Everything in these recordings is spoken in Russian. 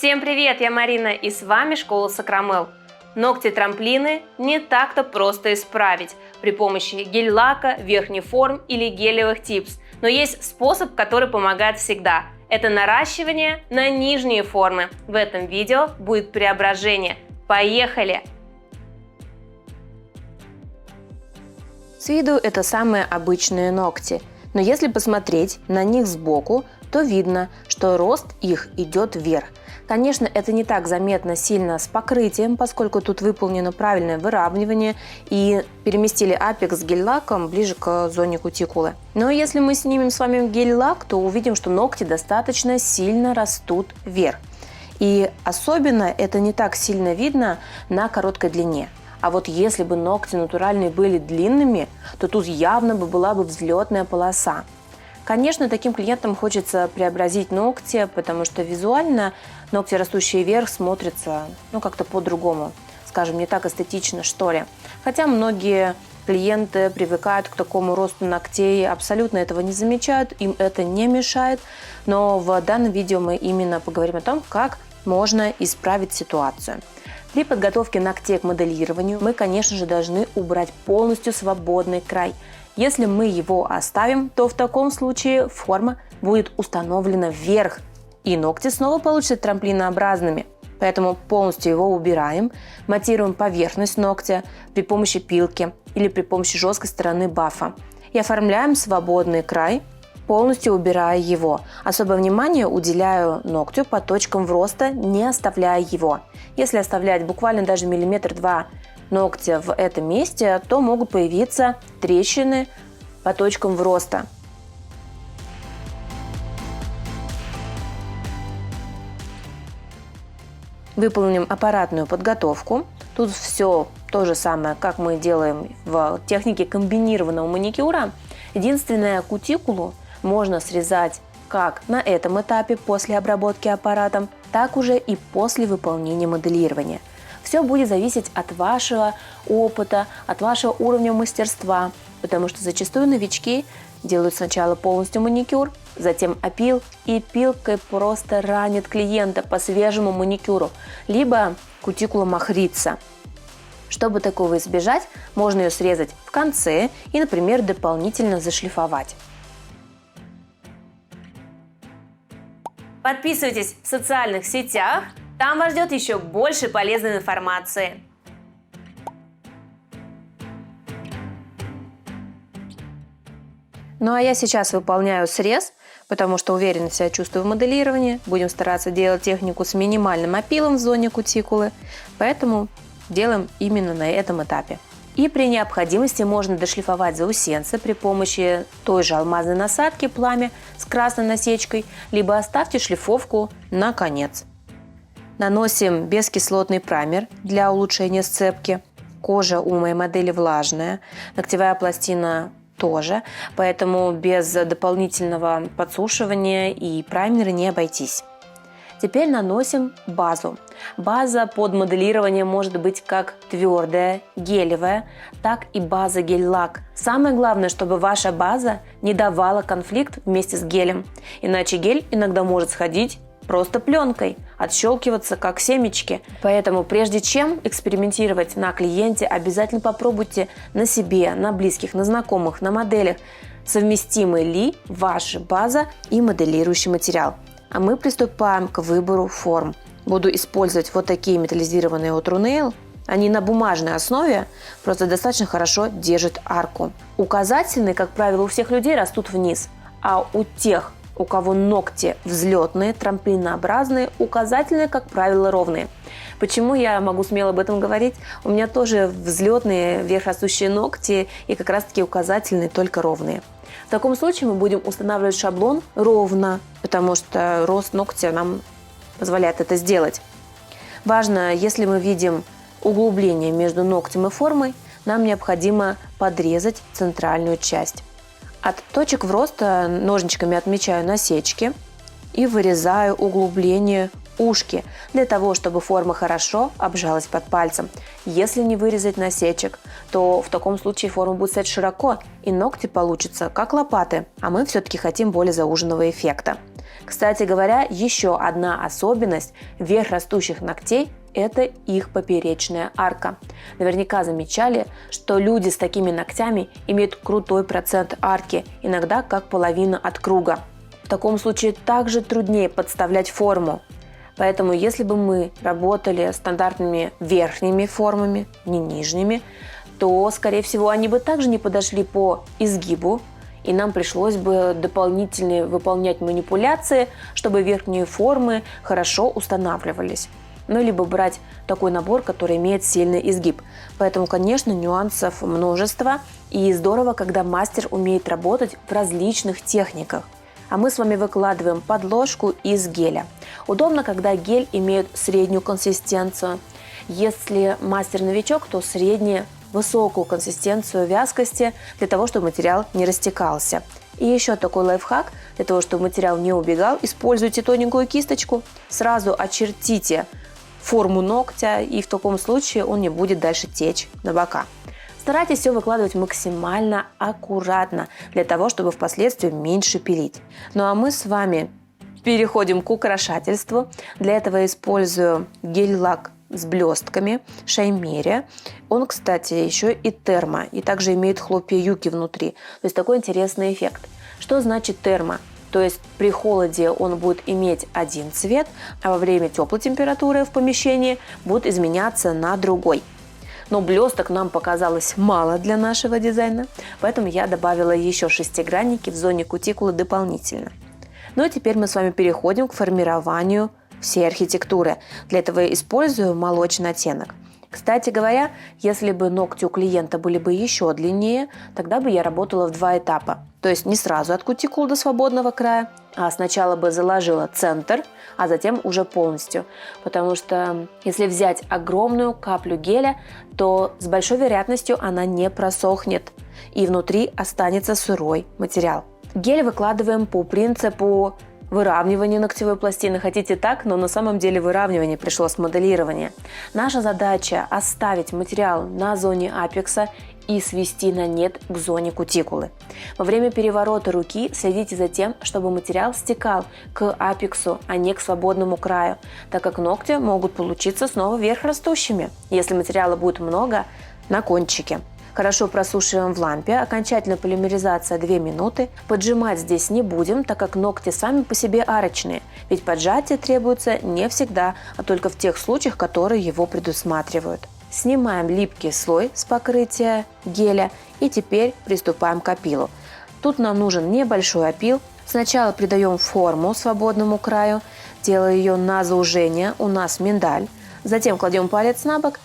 Всем привет, я Марина и с вами Школа Сакрамел. Ногти-трамплины не так-то просто исправить при помощи гель-лака, верхних форм или гелевых типс. Но есть способ, который помогает всегда. Это наращивание на нижние формы. В этом видео будет преображение. Поехали! С виду это самые обычные ногти. Но если посмотреть на них сбоку, то видно, что рост их идет вверх. Конечно, это не так заметно сильно с покрытием, поскольку тут выполнено правильное выравнивание и переместили апекс гель-лаком ближе к зоне кутикулы. Но если мы снимем с вами гель-лак, то увидим, что ногти достаточно сильно растут вверх. И особенно это не так сильно видно на короткой длине. А вот если бы ногти натуральные были длинными, то тут явно была бы взлетная полоса. Конечно, таким клиентам хочется преобразить ногти, потому что визуально ногти, растущие вверх, смотрятся как-то по-другому. Скажем, не так эстетично, что ли. Хотя многие клиенты привыкают к такому росту ногтей, абсолютно этого не замечают, им это не мешает. Но в данном видео мы именно поговорим о том, как можно исправить ситуацию. При подготовке ногтей к моделированию мы, конечно же, должны убрать полностью свободный край. Если мы его оставим, то в таком случае форма будет установлена вверх, и ногти снова получатся трамплинообразными. Поэтому полностью его убираем, матируем поверхность ногтя при помощи пилки или при помощи жесткой стороны бафа и оформляем свободный край, полностью убирая его. Особое внимание уделяю ногтю по точкам вроста, не оставляя его. Если оставлять буквально даже миллиметр-два ногтя в этом месте, то могут появиться трещины по точкам вроста. Выполним аппаратную подготовку. Тут все то же самое, как мы делаем в технике комбинированного маникюра. Единственное, кутикулу можно срезать как на этом этапе после обработки аппаратом, так уже и после выполнения моделирования. Все будет зависеть от вашего опыта, от вашего уровня мастерства, потому что зачастую новички делают сначала полностью маникюр, затем опил, и пилкой просто ранит клиента по свежему маникюру, либо кутикула махрится. Чтобы такого избежать, можно ее срезать в конце и, например, дополнительно зашлифовать. Подписывайтесь в социальных сетях, там вас ждет еще больше полезной информации. Ну а я сейчас выполняю срез, потому что уверенно себя чувствую в моделировании. Будем стараться делать технику с минимальным опилом в зоне кутикулы, поэтому делаем именно на этом этапе. И при необходимости можно дошлифовать заусенцы при помощи той же алмазной насадки пламя с красной насечкой, либо оставьте шлифовку на конец. Наносим бескислотный праймер для улучшения сцепки. Кожа у моей модели влажная, ногтевая пластина тоже, поэтому без дополнительного подсушивания и праймера не обойтись. Теперь наносим базу. База под моделирование может быть как твердая, гелевая, так и база гель-лак. Самое главное, чтобы ваша база не давала конфликт вместе с гелем, иначе гель иногда может сходить просто пленкой, отщелкиваться как семечки. Поэтому прежде чем экспериментировать на клиенте, обязательно попробуйте на себе, на близких, на знакомых, на моделях, совместимы ли ваша база и моделирующий материал. А мы приступаем к выбору форм. Буду использовать вот такие металлизированные от True Nail. Они на бумажной основе, просто достаточно хорошо держат арку. Указательные, как правило, у всех людей растут вниз, а у тех, у кого ногти взлетные, трамплинообразные, указательные, как правило, ровные. Почему я могу смело об этом говорить? У меня тоже взлетные, вверх растущие ногти и как раз таки указательные, только ровные. В таком случае мы будем устанавливать шаблон ровно, потому что рост ногтя нам позволяет это сделать. Важно, если мы видим углубление между ногтем и формой, нам необходимо подрезать центральную часть. От точек вроста ножничками отмечаю насечки и вырезаю углубление ушки, для того, чтобы форма хорошо обжалась под пальцем. Если не вырезать насечек, то в таком случае форма будет стоять широко, и ногти получатся как лопаты, а мы все-таки хотим более зауженного эффекта. Кстати говоря, еще одна особенность вверх растущих ногтей – это их поперечная арка. Наверняка замечали, что люди с такими ногтями имеют крутой процент арки, иногда как половина от круга. В таком случае также труднее подставлять форму. Поэтому если бы мы работали стандартными верхними формами, не нижними, то, скорее всего, они бы также не подошли по изгибу, и нам пришлось бы дополнительно выполнять манипуляции, чтобы верхние формы хорошо устанавливались. Ну, либо брать такой набор, который имеет сильный изгиб. Поэтому, конечно, нюансов множество, и здорово, когда мастер умеет работать в различных техниках. А мы с вами выкладываем подложку из геля. Удобно, когда гель имеет среднюю консистенцию. Если мастер-новичок, то высокую консистенцию вязкости для того, чтобы материал не растекался. И еще такой лайфхак, для того, чтобы материал не убегал, используйте тоненькую кисточку, сразу очертите форму ногтя, и в таком случае он не будет дальше течь на бока. Старайтесь все выкладывать максимально аккуратно, для того, чтобы впоследствии меньше пилить. Ну а мы с вами переходим к украшательству. Для этого использую гель-лак с блестками Шаймерия. Он, кстати, еще и термо, и также имеет хлопья юки внутри. То есть такой интересный эффект. Что значит термо? То есть при холоде он будет иметь один цвет, а во время теплой температуры в помещении будет изменяться на другой. Но блесток нам показалось мало для нашего дизайна, поэтому я добавила еще шестигранники в зоне кутикулы дополнительно. Ну и теперь мы с вами переходим к формированию всей архитектуры. Для этого использую молочный оттенок. Кстати говоря, если бы ногти у клиента были бы еще длиннее, тогда бы я работала в 2 этапа. То есть не сразу от кутикулы до свободного края, а сначала бы заложила центр, а затем уже полностью. Потому что если взять огромную каплю геля, то с большой вероятностью она не просохнет, и внутри останется сырой материал. Гель выкладываем по принципу выравнивание ногтевой пластины. Хотите так, но на самом деле выравнивание пришло с моделирования. Наша задача оставить материал на зоне апекса и свести на нет к зоне кутикулы. Во время переворота руки следите за тем, чтобы материал стекал к апексу, а не к свободному краю, так как ногти могут получиться снова вверх растущими, если материала будет много на кончике. Хорошо просушиваем в лампе, окончательная полимеризация 2 минуты. Поджимать здесь не будем, так как ногти сами по себе арочные, ведь поджатие требуется не всегда, а только в тех случаях, которые его предусматривают. Снимаем липкий слой с покрытия геля и теперь приступаем к опилу. Тут нам нужен небольшой опил. Сначала придаем форму свободному краю, делая ее на заужение, у нас миндаль. Затем кладем палец на бок,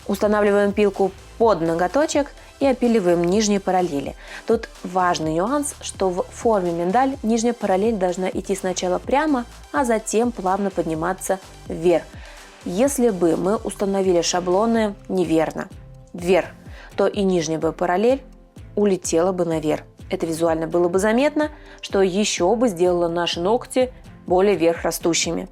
устанавливаем пилку под ноготочек и опиливаем нижние параллели. Тут важный нюанс, что в форме миндаль нижняя параллель должна идти сначала прямо, а затем плавно подниматься вверх. Если бы мы установили шаблоны неверно, вверх, то и нижняя бы параллель улетела бы наверх. Это визуально было бы заметно, что еще бы сделало наши ногти более вверх растущими.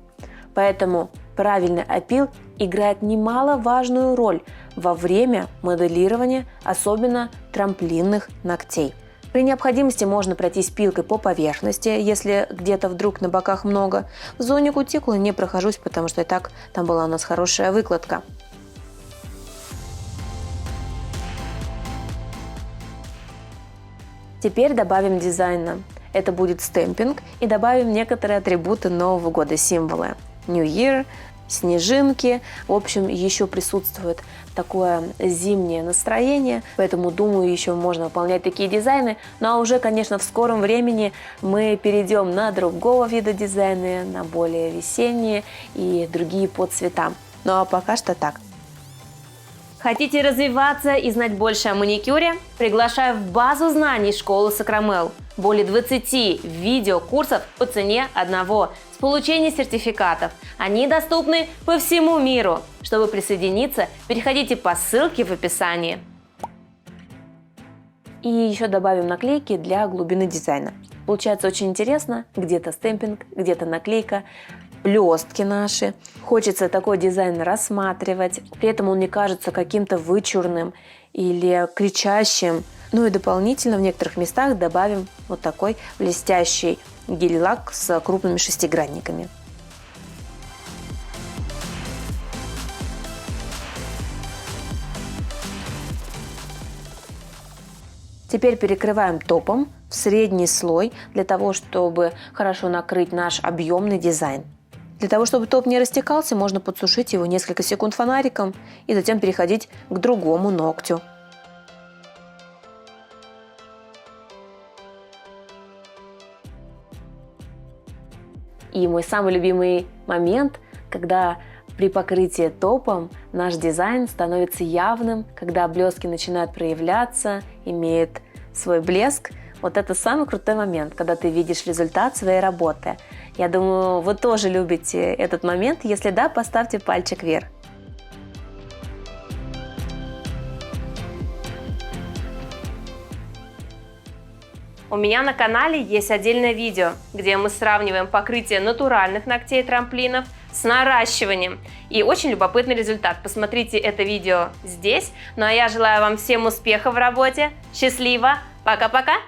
Поэтому правильный опил играет немаловажную роль во время моделирования, особенно трамплинных ногтей. При необходимости можно пройтись пилкой по поверхности, если где-то вдруг на боках много. В зоне кутикулы не прохожусь, потому что и так там была у нас хорошая выкладка. Теперь добавим дизайна. Это будет стемпинг, и добавим некоторые атрибуты Нового года, символы. New Year, снежинки. В общем, еще присутствует такое зимнее настроение, поэтому, думаю, еще можно выполнять такие дизайны. Ну а уже, конечно, в скором времени мы перейдем на другого вида дизайны, на более весенние и другие по цветам. Ну а пока что так. Хотите развиваться и знать больше о маникюре? Приглашаю в базу знаний школы Сакрамел. Более 20 видеокурсов по цене одного с получением сертификатов. Они доступны по всему миру. Чтобы присоединиться, переходите по ссылке в описании. И еще добавим наклейки для глубины дизайна. Получается очень интересно. Где-то стемпинг, где-то наклейка. Блестки наши. Хочется такой дизайн рассматривать. При этом он не кажется каким-то вычурным или кричащим. Ну и дополнительно в некоторых местах добавим вот такой блестящий гель-лак с крупными шестигранниками. Теперь перекрываем топом в средний слой для того, чтобы хорошо накрыть наш объемный дизайн. Для того, чтобы топ не растекался, можно подсушить его несколько секунд фонариком и затем переходить к другому ногтю. И мой самый любимый момент, когда при покрытии топом наш дизайн становится явным, когда блестки начинают проявляться, имеет свой блеск. Вот это самый крутой момент, когда ты видишь результат своей работы. Я думаю, вы тоже любите этот момент. Если да, поставьте пальчик вверх. У меня на канале есть отдельное видео, где мы сравниваем покрытие натуральных ногтей трамплинов с наращиванием. И очень любопытный результат. Посмотрите это видео здесь. Ну а я желаю вам всем успехов в работе. Счастливо! Пока-пока!